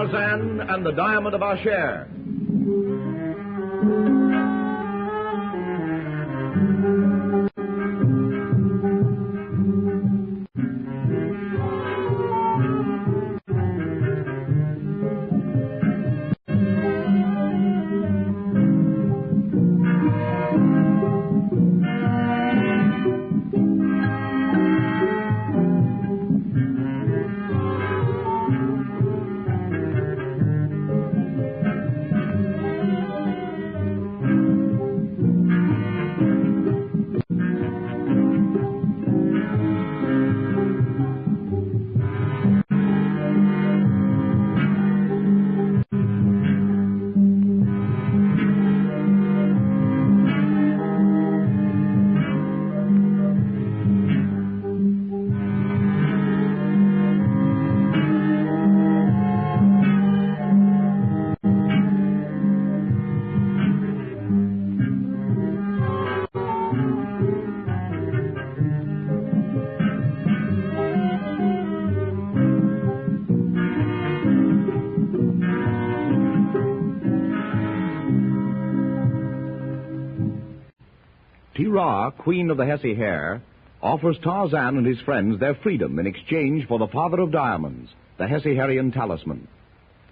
Tarzan and the Diamond of Asher. Tira, queen of the Hesse Hare, offers Tarzan and his friends their freedom in exchange for the father of diamonds, the Hesse-Harian talisman.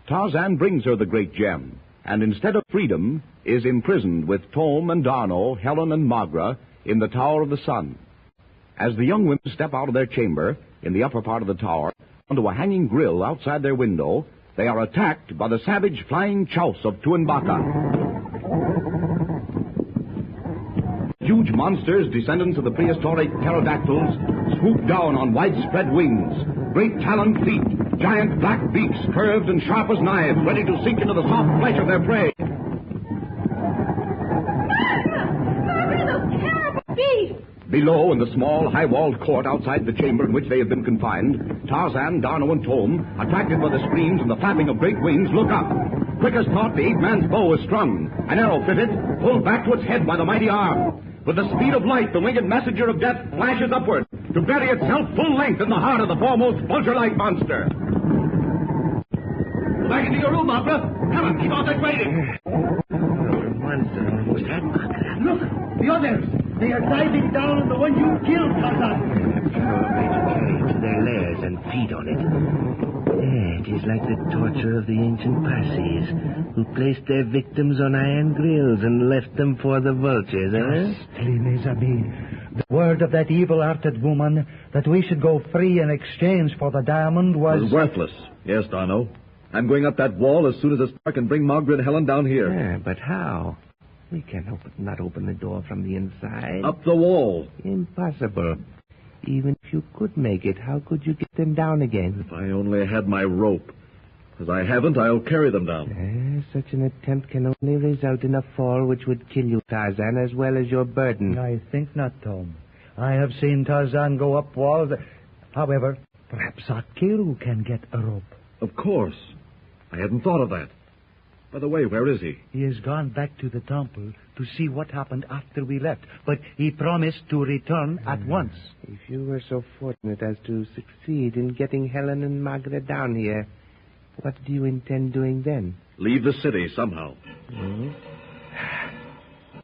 Tarzan brings her the great gem, and instead of freedom, is imprisoned with Tom and D'Arnot, Helen and Magra, in the Tower of the Sun. As the young women step out of their chamber, in the upper part of the tower, onto a hanging grill outside their window, they are attacked by the savage flying chouse of Tuanbaca. Huge monsters, descendants of the prehistoric pterodactyls, swoop down on widespread wings. Great taloned feet, giant black beaks curved and sharp as knives, ready to sink into the soft flesh of their prey. Those terrible beasts! Below, in the small, high-walled court outside the chamber in which they have been confined, Tarzan, D'Arnot, and Tom, attracted by the screams and the flapping of great wings, look up. Quick as thought, the ape-man's bow is strung. An arrow fitted, pulled back to its head by the mighty arm. With the speed of light, the winged messenger of death flashes upward to bury itself full length in the heart of the foremost vulture-like monster. Back into your room, Opera. Come on, keep out that waiting. The monster almost had Magra. Look, the others. They are diving down on the one you killed, Tarzan. Carry it to their lairs and feed on it. It is like the torture of the ancient Parsees, who placed their victims on iron grills and left them for the vultures, Justly, mes amis. The word of that evil-hearted woman that we should go free in exchange for the diamond was worthless. Yes, D'Arnot. I'm going up that wall as soon as the star can bring Margaret and Helen down here. Yeah, but how? We can not open the door from the inside. Up the wall. Impossible. Even if you could make it, how could you get them down again? If I only had my rope. As I haven't, I'll carry them down. Such an attempt can only result in a fall which would kill you, Tarzan, as well as your burden. I think not, Tom. I have seen Tarzan go up walls. However, perhaps Akiru can get a rope. Of course. I hadn't thought of that. By the way, where is he? He has gone back to the temple to see what happened after we left, but he promised to return at once. If you were so fortunate as to succeed in getting Helen and Margaret down here, what do you intend doing then? Leave the city somehow.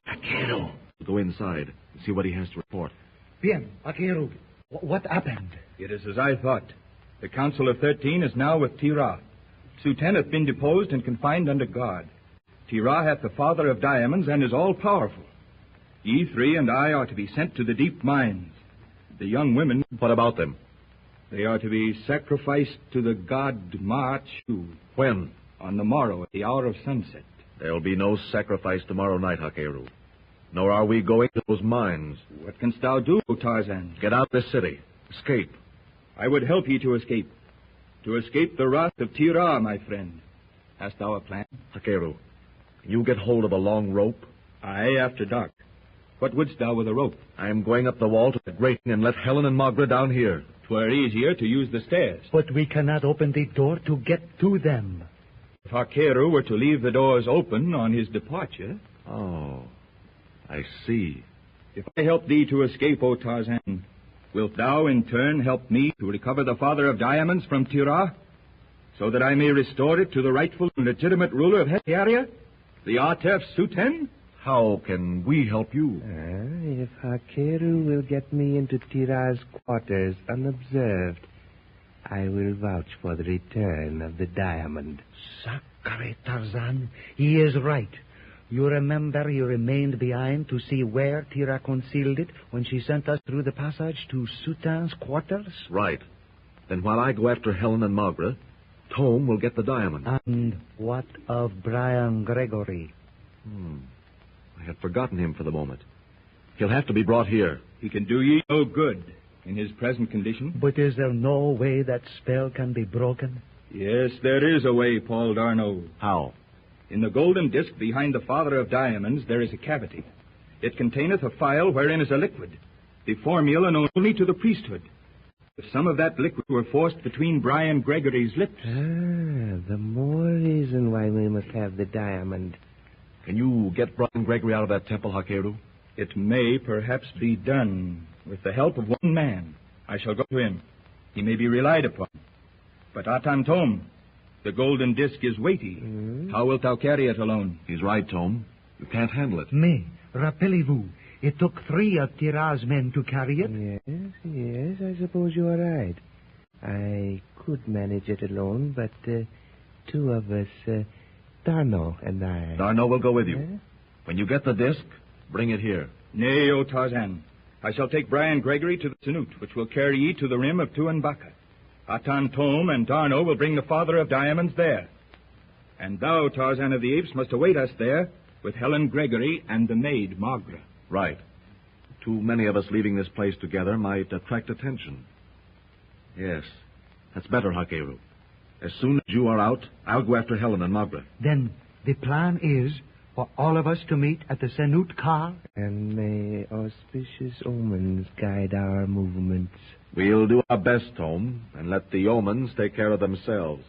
Akiru. Go inside and see what he has to report. Bien, Akiru, what happened? It is as I thought. The Council of 13 is now with Tira. Suten hath been deposed and confined under guard. Tira hath the father of diamonds and is all-powerful. Ye three and I are to be sent to the deep mines. The young women... What about them? They are to be sacrificed to the god Ma-Chu. When? On the morrow at the hour of sunset. There'll be no sacrifice tomorrow night, Hakeru. Nor are we going to those mines. What canst thou do, Tarzan? Get out of this city. Escape. I would help ye to escape. To escape the wrath of Tira, my friend. Hast thou a plan? Hakeru, can you get hold of a long rope? Aye, after dark. What wouldst thou with a rope? I am going up the wall to the grating and let Helen and Margaret down here. 'Twere easier to use the stairs. But we cannot open the door to get to them. If Hakeru were to leave the doors open on his departure... Oh, I see. If I help thee to escape, O Tarzan, wilt thou in turn help me to recover the father of diamonds from Tira? so that I may restore it to the rightful and legitimate ruler of Hesperia, the Artef Suten? How can we help you? If Hakeru will get me into Tira's quarters unobserved, I will vouch for the return of the diamond. Sakare Tarzan, he is right. You remember you remained behind to see where Tira concealed it when she sent us through the passage to Sutan's quarters? Right. Then while I go after Helen and Margaret, Tom will get the diamond. And what of Brian Gregory? I had forgotten him for the moment. He'll have to be brought here. He can do ye no good in his present condition. But is there no way that spell can be broken? Yes, there is a way, Paul Darno. How? In the golden disc behind the Father of Diamonds there is a cavity. It containeth a phial wherein is a liquid, the formula known only to the priesthood. If some of that liquid were forced between Brian Gregory's lips... The more reason why we must have the diamond. Can you get Brian Gregory out of that temple, Hakeru? It may perhaps be done with the help of one man. I shall go to him. He may be relied upon. But Atan Tom, the golden disc is weighty. How wilt thou carry it alone? He's right, Tom. You can't handle it. Mais, rappelez-vous, it took 3 of Tira's men to carry it. Yes, I suppose you are right. I could manage it alone, but 2 of us, Darno and I... Darno will go with you. When you get the disc, bring it here. Nay, O Tarzan. I shall take Brian Gregory to the Sanut, which will carry ye to the rim of Tuanbaca. Atan Tom and Darno will bring the Father of Diamonds there. And thou, Tarzan of the Apes, must await us there with Helen Gregory and the maid, Margaret. Right. Too many of us leaving this place together might attract attention. Yes, that's better, Hakeru. As soon as you are out, I'll go after Helen and Margaret. Then the plan is for all of us to meet at the Sanut car? And may auspicious omens guide our movements. We'll do our best, Tom, and let the omens take care of themselves.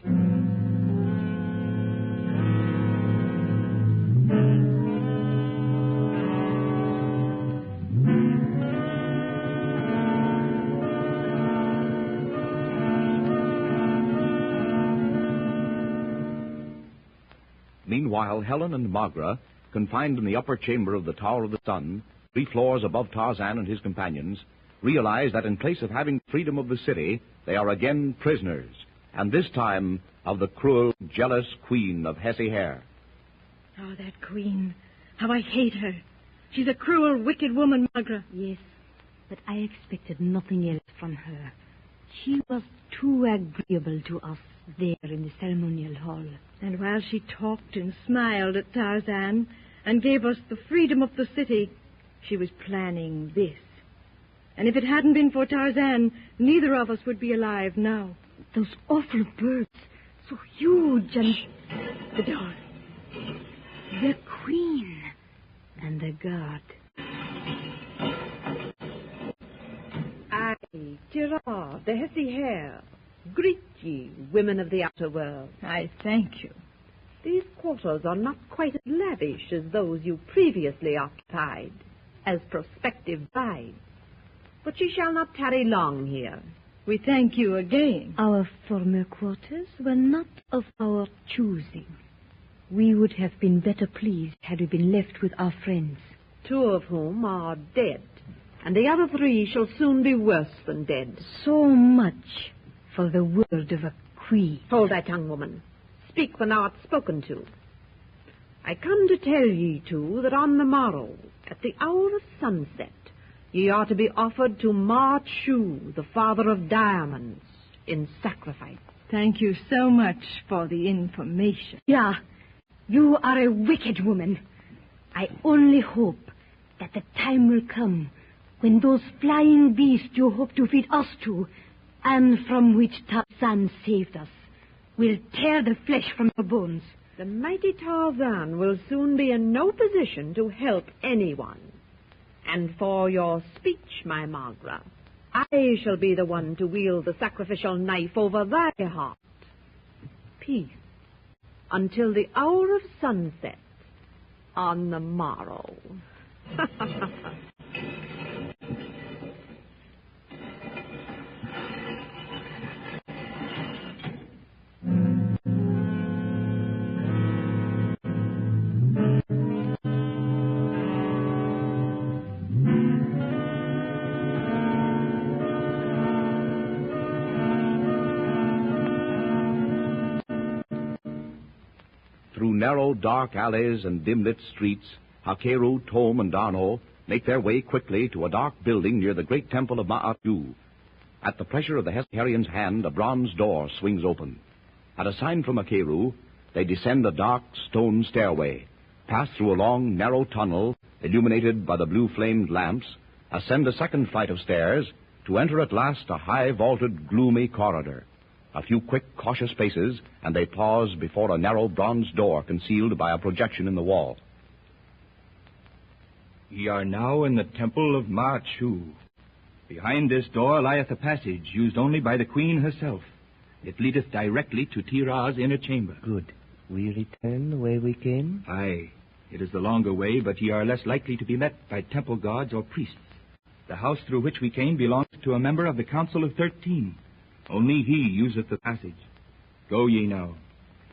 Meanwhile, Helen and Margaret, confined in the upper chamber of the Tower of the Sun, 3 floors above Tarzan and his companions, realize that in place of having freedom of the city, they are again prisoners, and this time of the cruel, jealous queen of Hesse Hair. Oh, that queen. How I hate her. She's a cruel, wicked woman, Margaret. Yes, but I expected nothing else from her. She was too agreeable to us there in the ceremonial hall. And while she talked and smiled at Tarzan and gave us the freedom of the city, she was planning this. And if it hadn't been for Tarzan, neither of us would be alive now. Those awful birds, so huge and... The door. The queen and the god. I, Tira, the Hesse Hair, greet ye, women of the outer world. I thank you. These quarters are not quite as lavish as those you previously occupied, as prospective brides. But ye shall not tarry long here. We thank you again. Our former quarters were not of our choosing. We would have been better pleased had we been left with our friends. 2 of whom are dead, and the other 3 shall soon be worse than dead. So much for the word of a queen. Hold thy tongue, woman. Speak when thou art spoken to. I come to tell ye 2 that on the morrow, at the hour of sunset, ye are to be offered to Ma-Chu, the Father of Diamonds, in sacrifice. Thank you so much for the information. Yeah, you are a wicked woman. I only hope that the time will come when those flying beasts you hope to feed us to, and from which Tarzan saved us, will tear the flesh from your bones. The mighty Tarzan will soon be in no position to help anyone. And for your speech, my Margaret, I shall be the one to wield the sacrificial knife over thy heart. Peace until the hour of sunset on the morrow. narrow, dark alleys and dim-lit streets, Hakeru, Tom, and D'Arnot make their way quickly to a dark building near the great temple of Ma-Chu. At the pressure of the Hesperian's hand, a bronze door swings open. At a sign from Hakeru, they descend a dark stone stairway, pass through a long, narrow tunnel illuminated by the blue-flamed lamps, ascend a second flight of stairs, to enter at last a high-vaulted, gloomy corridor. A few quick, cautious paces, and they pause before a narrow bronze door concealed by a projection in the wall. Ye are now in the temple of Ma-Chu. Behind this door lieth a passage used only by the queen herself. It leadeth directly to Tira's inner chamber. Good. We return the way we came? Aye. It is the longer way, but ye are less likely to be met by temple guards or priests. The house through which we came belongs to a member of the Council of 13. Only he useth the passage. Go ye now,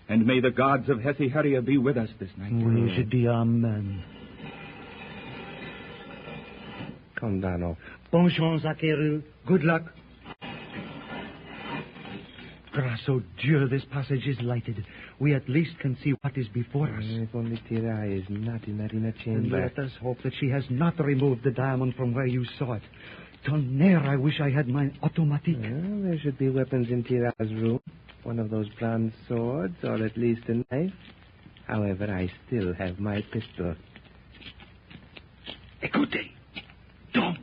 and may the gods of Hesi-Heria be with us this night. We should be amen. Come, D'Arnot. Bon chance, Hakeru. Good luck. Grâce au Dieu, this passage is lighted. We at least can see what is before us. If only Tira is not in that inner And chamber. let us hope that she has not removed the diamond from where you saw it. Tonnerre, I wish I had mine automatique. Well, there should be weapons in Tira's room. One of those bronze swords, or at least a knife. However, I still have my pistol. Écoutez. Tom.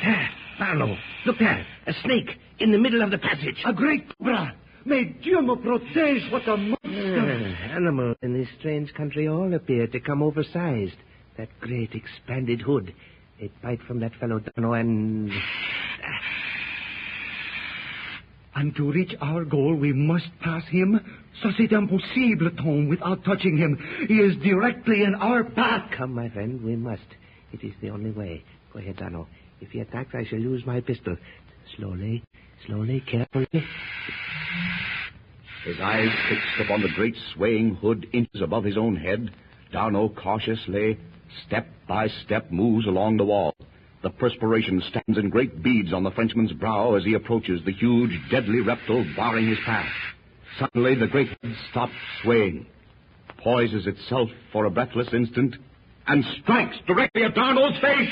There, Barlow, look there. A snake in the middle of the passage. A great cobra. May Dieu me protège, what a monster. Animals in this strange country all appear to come oversized. That great expanded hood. They'd bite from that fellow D'Arnot and... And to reach our goal, we must pass him. Ça, c'est impossible, Tom, without touching him. He is directly in our path. Come, my friend, we must. It is the only way. Go ahead, D'Arnot. If he attacks, I shall use my pistol. Slowly, carefully. His eyes fixed upon the great swaying hood inches above his own head, D'Arnot cautiously, step by step, moves along the wall. The perspiration stands in great beads on the Frenchman's brow as he approaches the huge, deadly reptile barring his path. Suddenly, the great head stops swaying, poises itself for a breathless instant, and strikes directly at D'Arnot's face.